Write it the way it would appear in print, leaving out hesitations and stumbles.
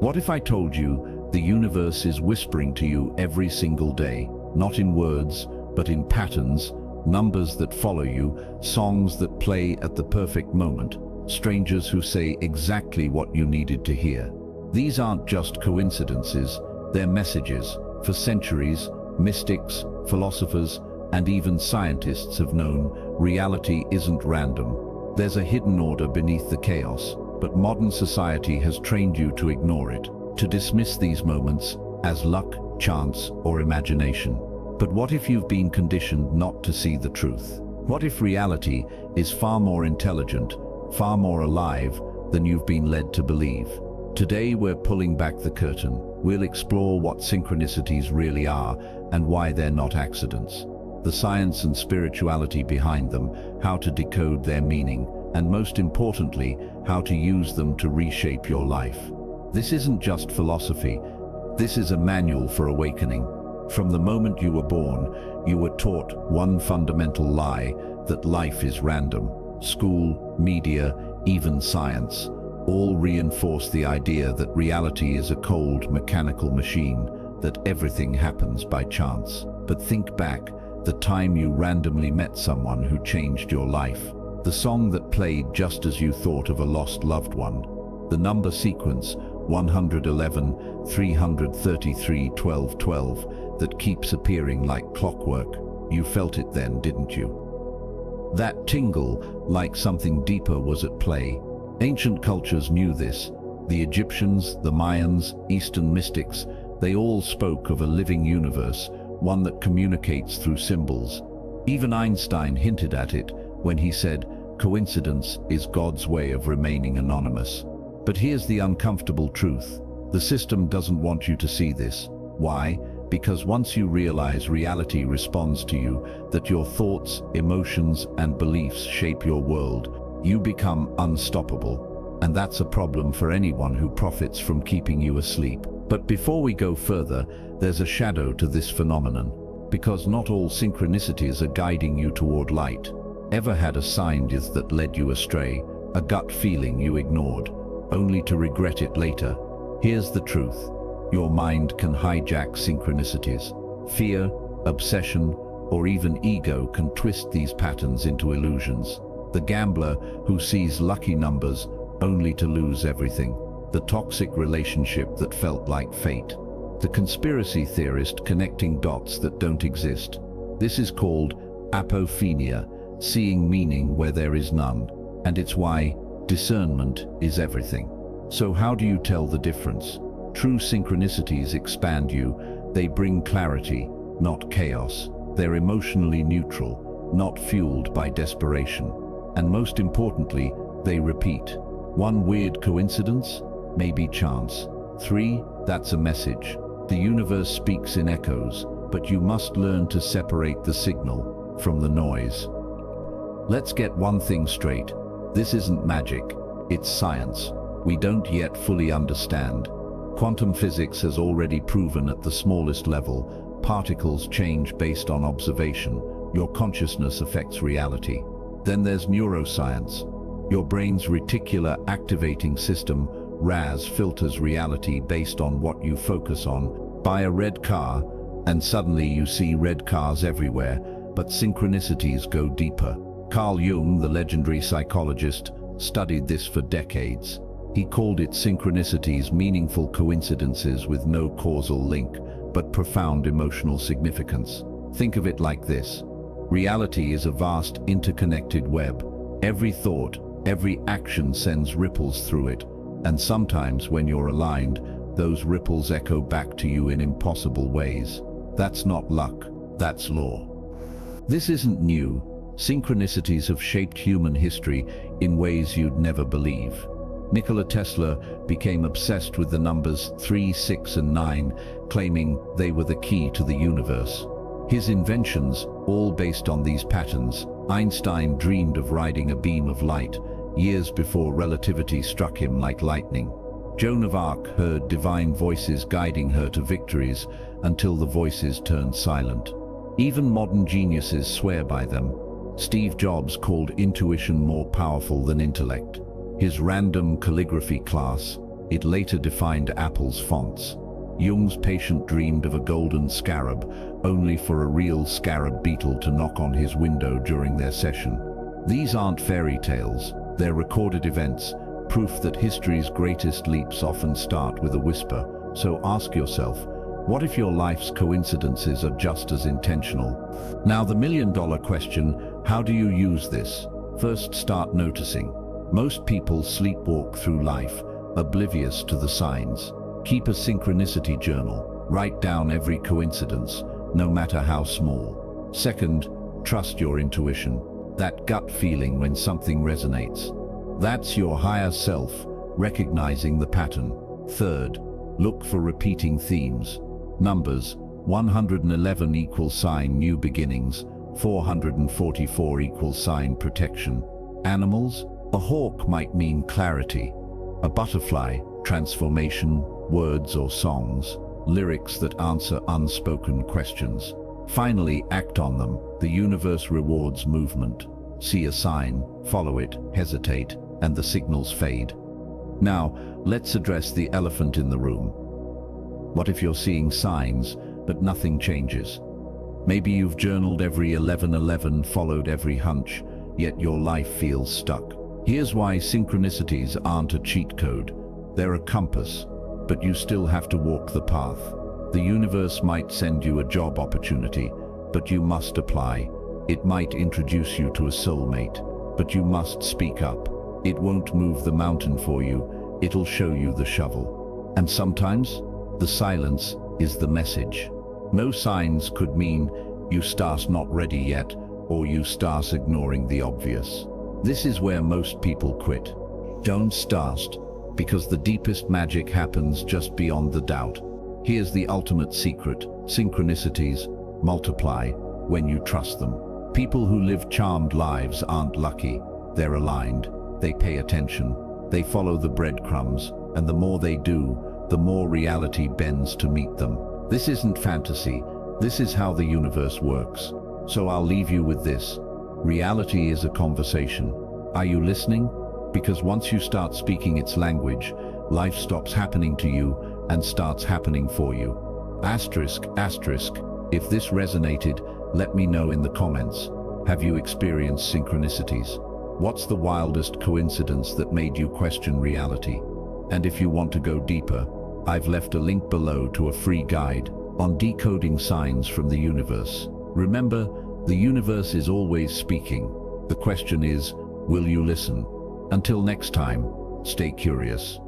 What if I told you the universe is whispering to you every single day, not in words, but in patterns, numbers that follow you, songs that play at the perfect moment, strangers who say exactly what you needed to hear? These aren't just coincidences, they're messages. For centuries, mystics, philosophers, and even scientists have known reality isn't random. There's a hidden order beneath the chaos, but modern society has trained you to ignore it, to dismiss these moments as luck, chance, or imagination. But what if you've been conditioned not to see the truth? What if reality is far more intelligent, far more alive than you've been led to believe? Today we're pulling back the curtain. We'll explore what synchronicities really are and why they're not accidents. The science and spirituality behind them, how to decode their meaning, and most importantly, how to use them to reshape your life. This isn't just philosophy. This is a manual for awakening. From the moment you were born, you were taught one fundamental lie, that life is random. School, media, even science, all reinforce the idea that reality is a cold, mechanical machine, that everything happens by chance. But think back, the time you randomly met someone who changed your life. The song that played just as you thought of a lost loved one. The number sequence, 111, 333, 12, 12, that keeps appearing like clockwork. You felt it then, didn't you? That tingle, like something deeper, was at play. Ancient cultures knew this. The Egyptians, the Mayans, Eastern mystics, they all spoke of a living universe, one that communicates through symbols. Even Einstein hinted at it when he said, "Coincidence is God's way of remaining anonymous." But here's the uncomfortable truth. The system doesn't want you to see this. Why? Because once you realize reality responds to you, that your thoughts, emotions, and beliefs shape your world, you become unstoppable. And that's a problem for anyone who profits from keeping you asleep. But before we go further, there's a shadow to this phenomenon, because not all synchronicities are guiding you toward light. Ever had a sign that led you astray, a gut feeling you ignored, only to regret it later? Here's the truth. Your mind can hijack synchronicities. Fear, obsession, or even ego can twist these patterns into illusions. The gambler who sees lucky numbers only to lose everything. The toxic relationship that felt like fate. The conspiracy theorist connecting dots that don't exist. This is called apophenia, seeing meaning where there is none. And it's why discernment is everything. So how do you tell the difference? True synchronicities expand you. They bring clarity, not chaos. They're emotionally neutral, not fueled by desperation. And most importantly, they repeat. One weird coincidence? Maybe chance. 3, that's a message. The universe speaks in echoes, but you must learn to separate the signal from the noise. Let's get one thing straight. This isn't magic, it's science. We don't yet fully understand. Quantum physics has already proven at the smallest level, particles change based on observation. Your consciousness affects reality. Then there's neuroscience. Your brain's reticular activating system, RAS, filters reality based on what you focus on. Buy a red car, and suddenly you see red cars everywhere, but synchronicities go deeper. Carl Jung, the legendary psychologist, studied this for decades. He called it synchronicities, meaningful coincidences with no causal link, but profound emotional significance. Think of it like this. Reality is a vast, interconnected web. Every thought, every action sends ripples through it. And sometimes, when you're aligned, those ripples echo back to you in impossible ways. That's not luck, that's law. This isn't new. Synchronicities have shaped human history in ways you'd never believe. Nikola Tesla became obsessed with the numbers 3, 6, and 9, claiming they were the key to the universe. His inventions, all based on these patterns. Einstein dreamed of riding a beam of light, years before relativity struck him like lightning. Joan of Arc heard divine voices guiding her to victories until the voices turned silent. Even modern geniuses swear by them. Steve Jobs called intuition more powerful than intellect. His random calligraphy class, It later defined Apple's fonts. Jung's patient dreamed of a golden scarab, only for a real scarab beetle to knock on his window during their session. These aren't fairy tales, they're recorded events, proof that history's greatest leaps often start with a whisper. So ask yourself, what if your life's coincidences are just as intentional? Now the million-dollar question, how do you use this? First, start noticing. Most people sleepwalk through life, oblivious to the signs. Keep a synchronicity journal. Write down every coincidence, no matter how small. Second, trust your intuition. That gut feeling when something resonates. That's your higher self, recognizing the pattern. Third, look for repeating themes. Numbers, 111 equals sign new beginnings, 444 equals sign protection. Animals, a hawk might mean clarity. A butterfly, transformation, words or songs, lyrics that answer unspoken questions. Finally, act on them. The universe rewards movement. See a sign, follow it, hesitate, and the signals fade. Now, let's address the elephant in the room. What if you're seeing signs, but nothing changes? Maybe you've journaled every 11:11, followed every hunch, yet your life feels stuck. Here's why synchronicities aren't a cheat code. They're a compass, but you still have to walk the path. The universe might send you a job opportunity, but you must apply. It might introduce you to a soulmate, but you must speak up. It won't move the mountain for you, it'll show you the shovel. And sometimes, the silence is the message. No signs could mean you start not ready yet, or you start ignoring the obvious. This is where most people quit. Don't start, because the deepest magic happens just beyond the doubt. Here's the ultimate secret. Synchronicities multiply when you trust them. People who live charmed lives aren't lucky. They're aligned. They pay attention. They follow the breadcrumbs, and the more they do, the more reality bends to meet them. This isn't fantasy. This is how the universe works. So I'll leave you with this. Reality is a conversation. Are you listening? Because once you start speaking its language, life stops happening to you and starts happening for you. Asterisk, asterisk. If this resonated, let me know in the comments. Have you experienced synchronicities? What's the wildest coincidence that made you question reality? And if you want to go deeper, I've left a link below to a free guide on decoding signs from the universe. Remember, the universe is always speaking. The question is, will you listen? Until next time, stay curious.